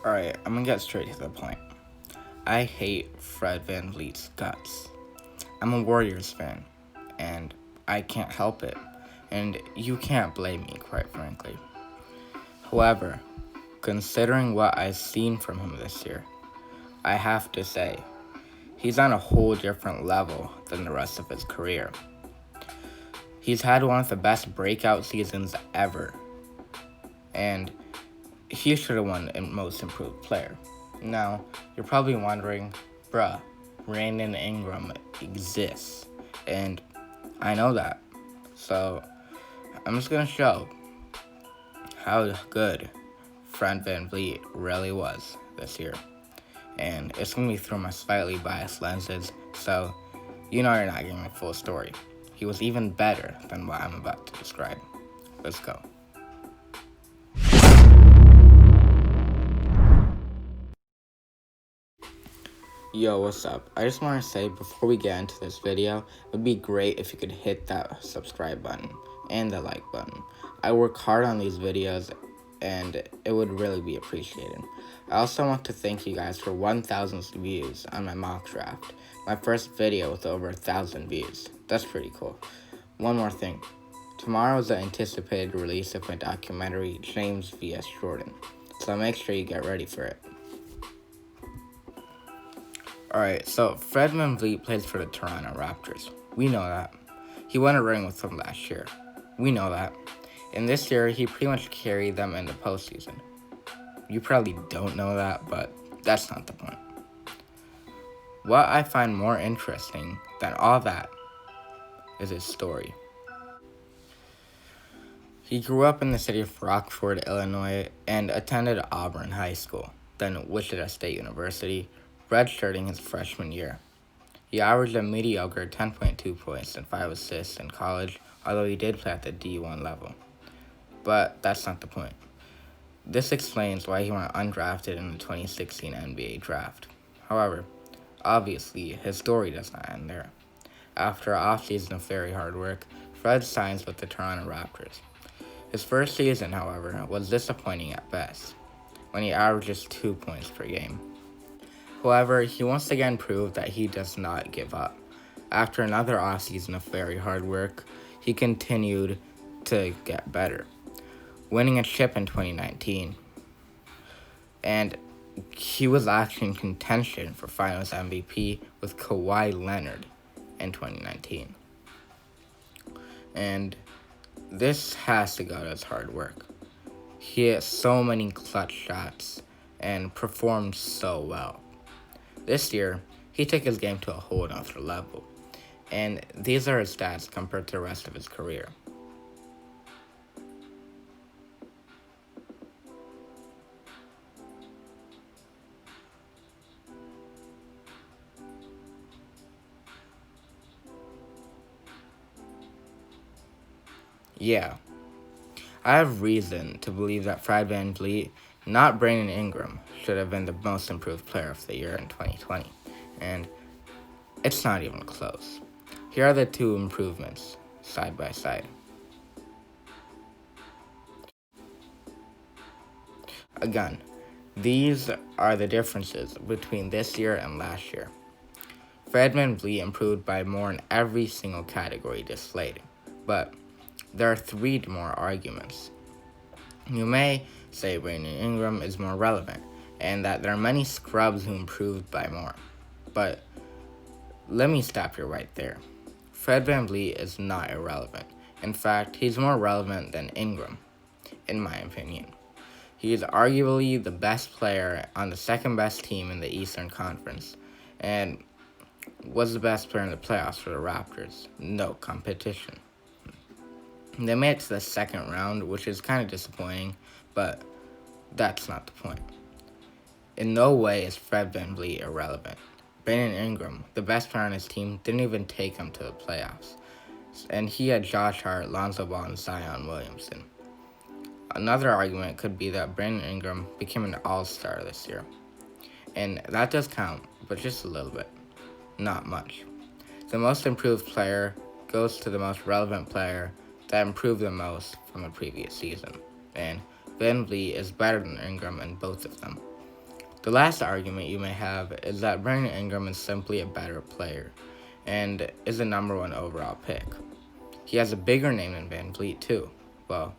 Alright, I'm gonna get straight to the point. I hate Fred Vanvleet's guts. I'm a Warriors fan, and I can't help it, and you can't blame me, quite frankly. However, considering what I've seen from him this year, I have to say, he's on a whole different level than the rest of his career. He's had one of the best breakout seasons ever, and he should have won Most Improved Player. Now, you're probably wondering, bruh, Brandon Ingram exists, and I know that. So, I'm just gonna show how good Fred VanVleet really was this year. And it's gonna be through my slightly biased lenses, so you know you're not getting the full story. He was even better than what I'm about to describe. Let's go. Yo, what's up? I just want to say before we get into this video, it would be great if you could hit that subscribe button and the like button. I work hard on these videos and it would really be appreciated. I also want to thank you guys for 1,000 views on my mock draft. My first video with over 1,000 views. That's pretty cool. One more thing. Tomorrow is the anticipated release of my documentary, James vs. Jordan. So make sure you get ready for it. Alright, so Fred VanVleet plays for the Toronto Raptors. We know that. He won a ring with them last year. We know that. And this year, he pretty much carried them in the postseason. You probably don't know that, but that's not the point. What I find more interesting than all that is his story. He grew up in the city of Rockford, Illinois, and attended Auburn High School, then Wichita State University, redshirting his freshman year. He averaged a mediocre 10.2 points and 5 assists in college, although he did play at the D1 level. But that's not the point. This explains why he went undrafted in the 2016 NBA draft. However, obviously, his story does not end there. After an offseason of very hard work, Fred signs with the Toronto Raptors. His first season, however, was disappointing at best, when he averages 2 points per game. However, he once again proved that he does not give up. After another offseason of very hard work, he continued to get better, winning a chip in 2019. And he was actually in contention for Finals MVP with Kawhi Leonard in 2019. And this has to go to his hard work. He hit so many clutch shots and performed so well. This year, he took his game to a whole other level, and these are his stats compared to the rest of his career. Yeah, I have reason to believe that Fred VanVleet, not Brandon Ingram, should have been the most improved player of the year in 2020, and it's not even close. Here are the two improvements, side by side. Again, these are the differences between this year and last year. Fred VanVleet improved by more in every single category displayed, but there are three more arguments. You may say Brandon Ingram is more relevant, and that there are many scrubs who improved by more. But let me stop you right there. Fred VanVleet is not irrelevant. In fact, he's more relevant than Ingram, in my opinion. He is arguably the best player on the second best team in the Eastern Conference, and was the best player in the playoffs for the Raptors. No competition. They made it to the second round, which is kind of disappointing, but that's not the point. In no way is Fred VanVleet irrelevant. Brandon Ingram, the best player on his team, didn't even take him to the playoffs. And he had Josh Hart, Lonzo Ball, and Zion Williamson. Another argument could be that Brandon Ingram became an all-star this year. And that does count, but just a little bit. Not much. The most improved player goes to the most relevant player that improved the most from the previous season. And VanVleet is better than Ingram in both of them. The last argument you may have is that Brandon Ingram is simply a better player and is a number one overall pick. He has a bigger name than Vanvleet too. Well,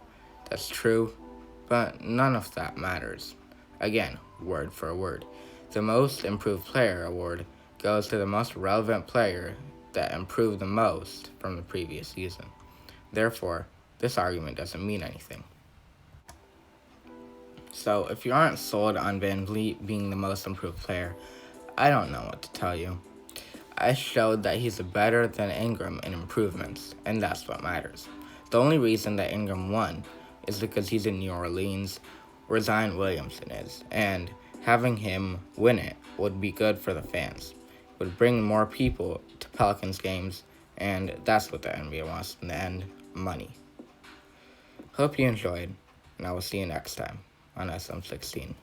that's true, but none of that matters. Again, word for word. The Most Improved Player award goes to the most relevant player that improved the most from the previous season. Therefore, this argument doesn't mean anything. So, if you aren't sold on Vanvleet being the most improved player, I don't know what to tell you. I showed that he's better than Ingram in improvements, and that's what matters. The only reason that Ingram won is because he's in New Orleans, where Zion Williamson is, and having him win it would be good for the fans. It would bring more people to Pelicans games, and that's what the NBA wants in the end, money. Hope you enjoyed, and I will see you next time on SM16.